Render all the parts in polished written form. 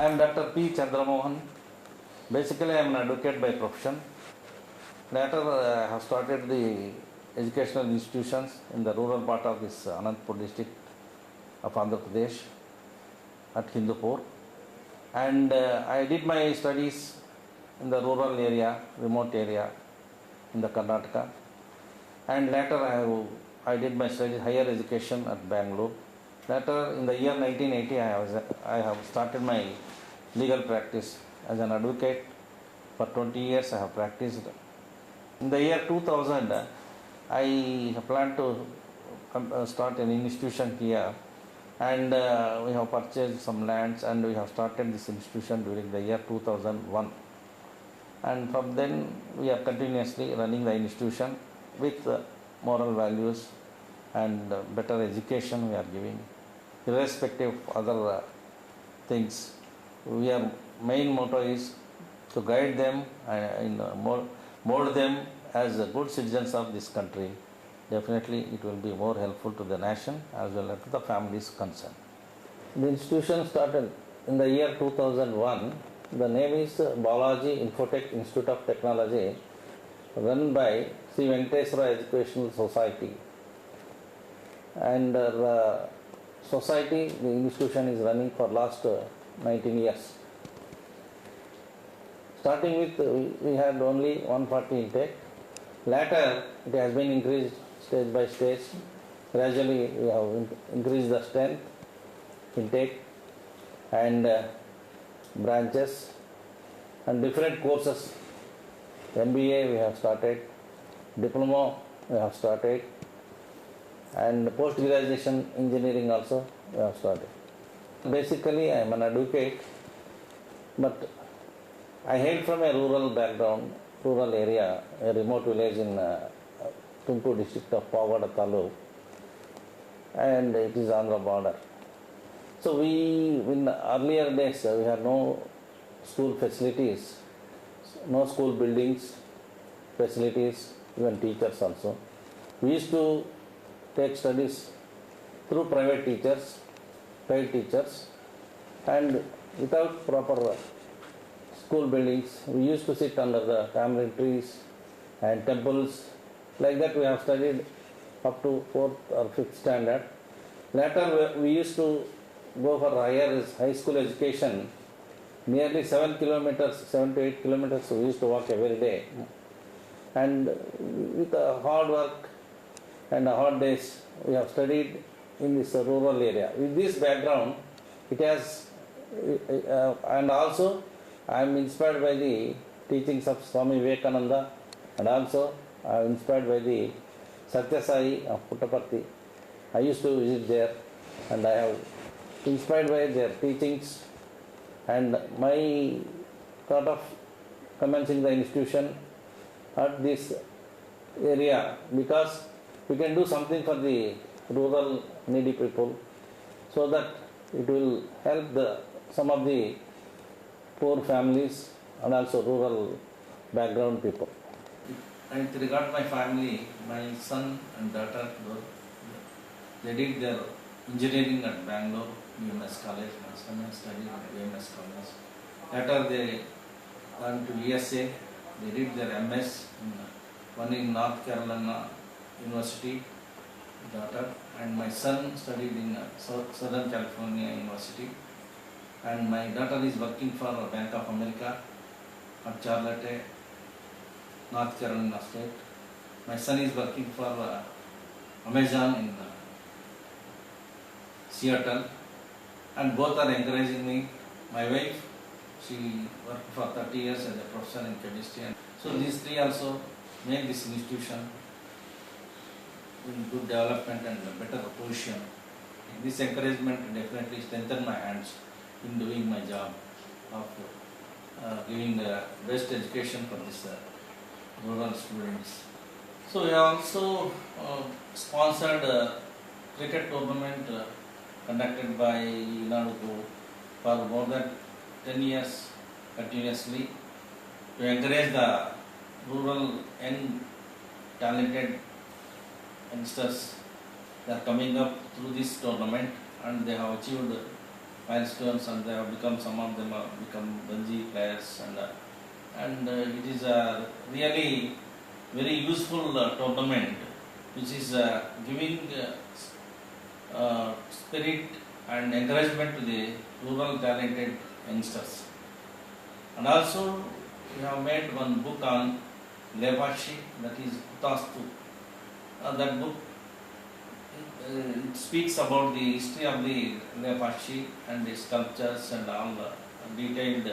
I am Dr. P Chandra Mohan. Basically, I am an advocate by profession. Later, I have started the educational institutions in the rural part of this Anantapur district of Andhra Pradesh at Hindupur. And I did my studies in the rural area, remote area in the Karnataka. And later, I did my studies, higher education at Bangalore. Later, in the year 1980, I have started my legal practice as an advocate. For 20 years, I have practiced. In the year 2000, I planned to start an institution here, and we have purchased some lands, and we have started this institution during the year 2001. And from then, we are continuously running the institution with moral values and better education we are giving, irrespective of other things. Our main motto is to guide them and mold them as good citizens of this country. Definitely it will be more helpful to the nation as well as to the families concerned. The institution started in the year 2001. The name is Balaji Infotech Institute of Technology, run by Sri Venkateswara Educational Society. And the society, the institution is running for last 19 years. Starting with, we had only 140 intake. Later, it has been increased stage by stage. Gradually, we have increased the strength, intake, and branches, and different courses. MBA we have started, diploma we have started, and post-graduation engineering also we have started. Basically, I am an advocate, but I hail from a rural background, rural area, a remote village in Tumkur district of Pavada Taluk, and it is Andhra border. So in earlier days, we had no school facilities, no school buildings, facilities, even teachers also. We used to take studies through private teachers, paid teachers, and without proper school buildings. We used to sit under the tamarind trees and temples. Like that we have studied up to 4th or 5th standard. Later we used to go for high school education. Nearly 7 to 8 kilometers we used to walk every day. And with hard work and hard days, we have studied in this rural area. With this background, it has, and also I am inspired by the teachings of Swami Vivekananda, and also I am inspired by the Satya Sai of Puttaparthi. I used to visit there, and I have inspired by their teachings, and my thought of commencing the institution at this area, because we can do something for the rural needy people, so that it will help some of the poor families and also rural background people. And with regard to my family, my son and daughter, they did their engineering at Bangalore, UMS College. My son has studied at UMS College. Later they went to USA. They did their MS, one in North Carolina University, daughter, and my son studied in Southern California University. And my daughter is working for Bank of America at Charlotte, North Carolina State. My son is working for Amazon in Seattle, and both are encouraging me. My wife, she worked for 30 years as a professor in chemistry. And so these three also make this institution in good development and a better position. This encouragement definitely strengthened my hands in doing my job of giving the best education for these rural students. So we also sponsored a cricket tournament conducted by Inadugu for more than 10 years continuously to encourage the rural and talented youngsters. They are coming up through this tournament, and they have achieved milestones, and they have become, some of them have become Ranji players, and it is a really very useful tournament, which is giving spirit and encouragement to the rural talented youngsters. And also we have made one book on Levashi, that is Utastu. That book it speaks about the history of the Levashi and the sculptures and all detailed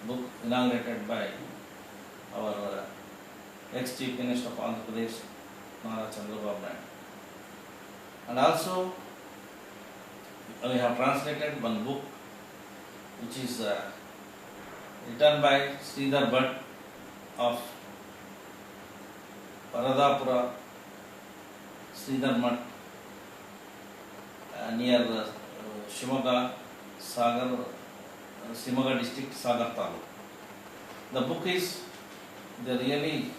book inaugurated by our ex-Chief Minister of Andhra Pradesh, P Chandra Mohan. And also we have translated one book which is written by Sridhar Bhatt of Paradapura, Sridhar Mutt, near Shimoga Sagar, Shimoga district, Sagar Taluk. The book is the really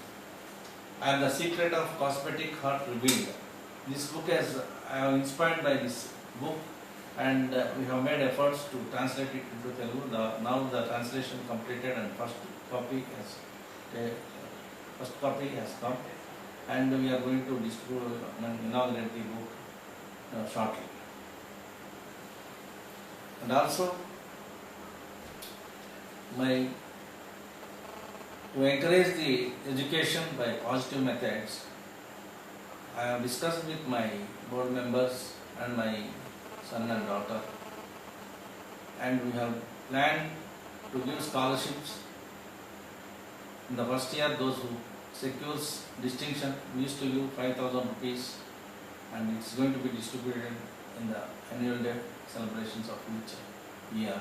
and the secret of cosmetic heart revealed. This book has, I am inspired by this book, and we have made efforts to translate it into Telugu. Now the translation completed and first copy has come, and we are going to distribute and inaugurate the book shortly. And also to encourage the education by positive methods, I have discussed with my board members and my son and daughter, and we have planned to give scholarships. In the first year, those who secures distinction, we used to give 5,000 rupees, and it's going to be distributed in the annual day celebrations of each year.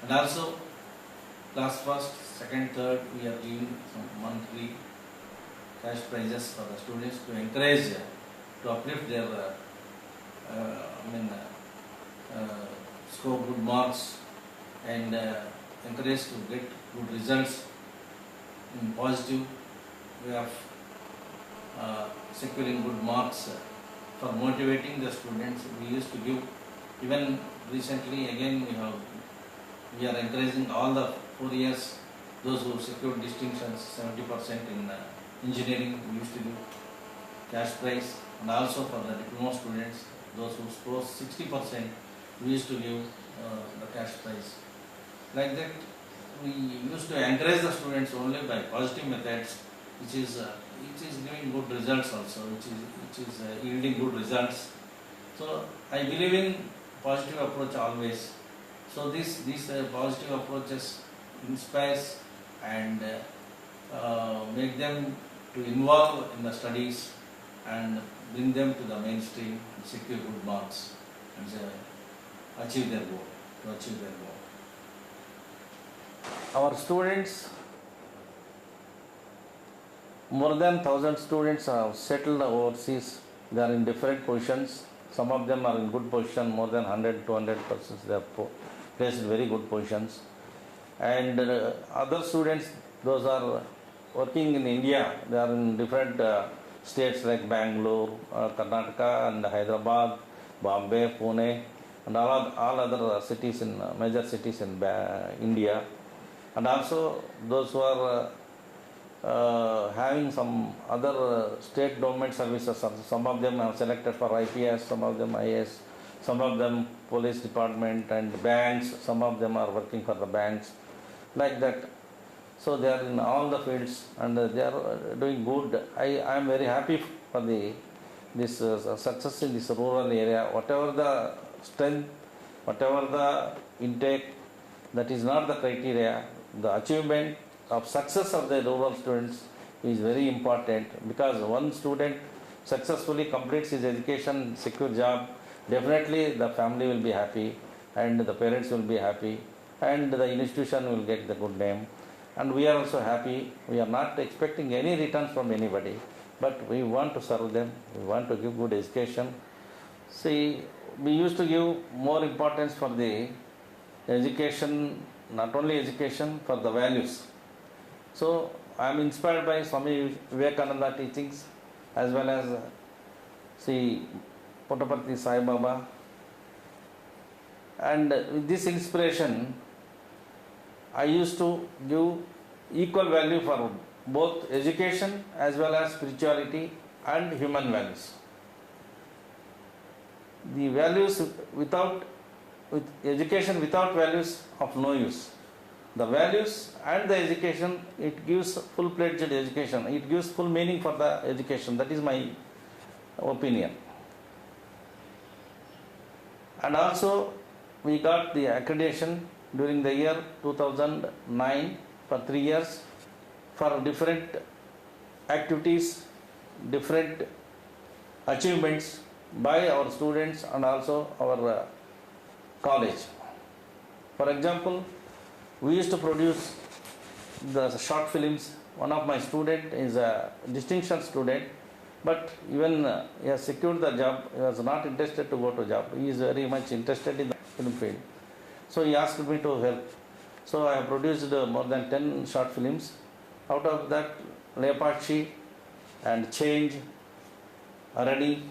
And also class first, second, third, we are giving some monthly cash prizes for the students to encourage, to uplift their score good marks and encourage to get good results in positive way of securing good marks. For motivating the students, we used to give, even recently again we are encouraging all the 4 years, those who secured distinctions, 70% in engineering, we used to give cash prize, and also for the diploma students, those who score 60%, we used to give the cash prize. Like that, we used to encourage the students only by positive methods, which is giving good results also, which is yielding good results. So I believe in positive approach always. So these positive approaches inspires and make them to involve in the studies and bring them to the mainstream and secure good marks and achieve their goal. Our students, more than 1,000 students have settled overseas. They are in different positions. Some of them are in good position, more than 100, 200 persons. They have placed very good positions. And other students, those are working in India. They are in different states like Bangalore, Karnataka, and Hyderabad, Bombay, Pune, and all other cities in major cities in India. And also those who are having some other state government services. Some of them have selected for IPS, some of them IAS, some of them police department and banks, some of them are working for the banks, like that. So they are in all the fields and they are doing good. I am very happy for this success in this rural area. Whatever the strength, whatever the intake, that is not the criteria. The achievement of success of the rural students is very important, because one student successfully completes his education, secure job, definitely the family will be happy and the parents will be happy and the institution will get the good name, and we are also happy. We are not expecting any returns from anybody, but we want to serve them, we want to give good education. See, we used to give more importance for the education, not only education, for the values. So I am inspired by Swami Vivekananda teachings, as well as Puttaparthi Sai Baba, And with this inspiration, I used to give equal value for both education as well as spirituality and human values. The values with education without values of no use. The values and the education, it gives full-fledged education. It gives full meaning for the education. That is my opinion. And also, we got the accreditation during the year 2009 for 3 years for different activities, different achievements by our students and also our college. For example, we used to produce the short films. One of my student is a distinction student, but even he has secured the job. He was not interested to go to job. He is very much interested in the film field. So he asked me to help. So I have produced more than 10 short films. Out of that, Lepachi and Change, Aradi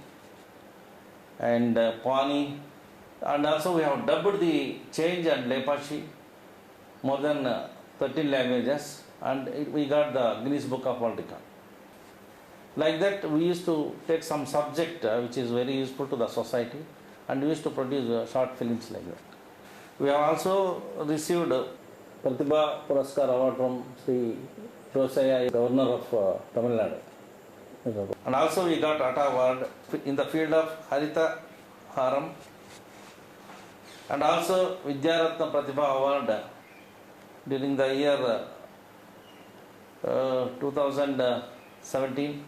and Pani, and also we have dubbed the Change and Lepachi more than 13 languages, and we got the Guinness Book of World Record. Like that, we used to take some subject which is very useful to the society, and we used to produce short films like that. We have also received Pratibha Puraskar Award from Sri Rosaya, Governor of Tamil Nadu. And also we got Atta Award in the field of Harita Haram, and also Vidyaratna Pratibha Award during the year 2017.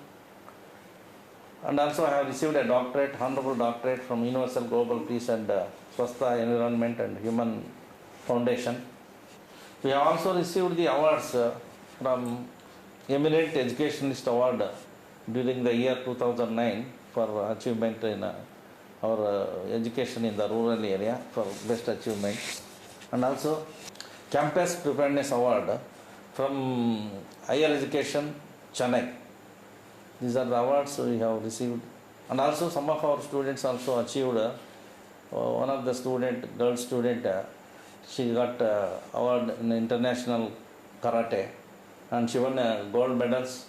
And also I have received a doctorate, honorable doctorate from Universal Global Peace and Swastha Environment and Human Foundation. We have also received the awards from Eminent Educationist Award during the year 2009 for achievement in our education in the rural area for best achievement. And also Campus Preparedness Award from Higher Education, Chennai. These are the awards we have received. And also some of our students also achieved. One of the student, girl student, she got award in international karate, and she won gold medals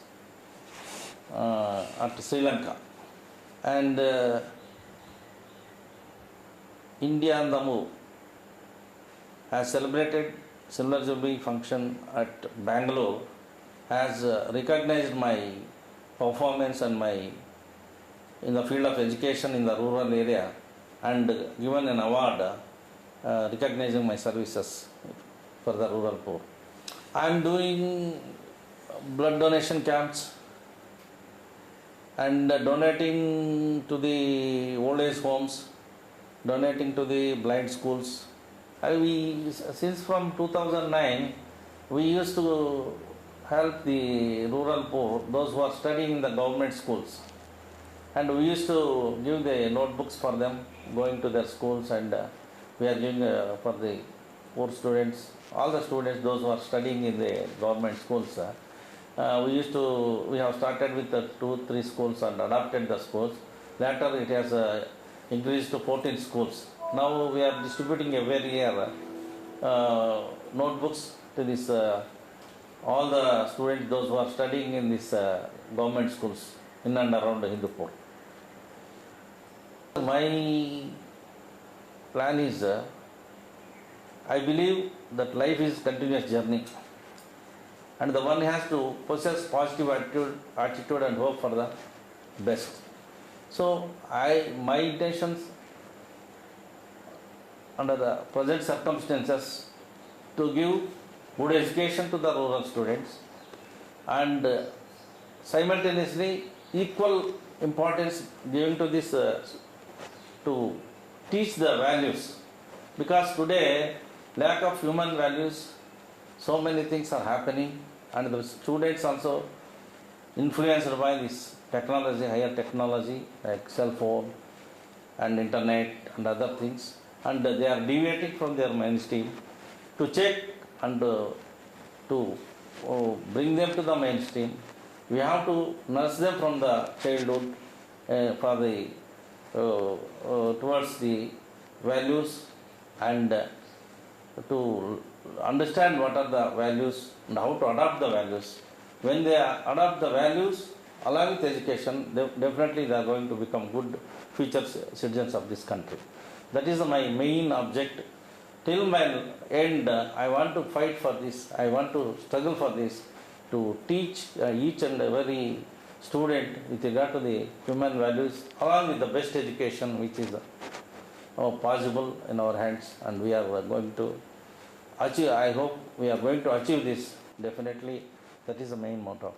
at Sri Lanka. And India and the Move has celebrated Silver Jubilee function at Bangalore, has recognized my performance and my in the field of education in the rural area, and given an award recognizing my services for the rural poor. I am doing blood donation camps and donating to the old age homes, donating to the blind schools. Since from 2009, we used to help the rural poor, those who are studying in the government schools. And we used to give the notebooks for them, going to their schools, and we are giving for the poor students, all the students, those who are studying in the government schools. We have started with 2-3 schools and adopted the schools. Later it has increased to 14 schools. Now we are distributing every year notebooks to this all the students, those who are studying in these government schools in and around Hindupur. My plan is, I believe that life is a continuous journey, and the one has to possess positive attitude and hope for the best. So my intentions under the present circumstances to give good education to the rural students, and simultaneously equal importance given to this to teach the values, because today lack of human values, so many things are happening, and the students also influenced by this technology, higher technology like cell phone and internet and other things, and they are deviating from their mainstream. To check and to bring them to the mainstream, we have to nurse them from the childhood for the towards the values and to understand what are the values and how to adopt the values. When they adopt the values along with education, definitely they are going to become good future citizens of this country. That is my main object. Till my end, I want to fight for this. I want to struggle for this, to teach each and every student with regard to the human values along with the best education which is possible in our hands, and we are going to achieve. I hope we are going to achieve this. Definitely, that is the main motto.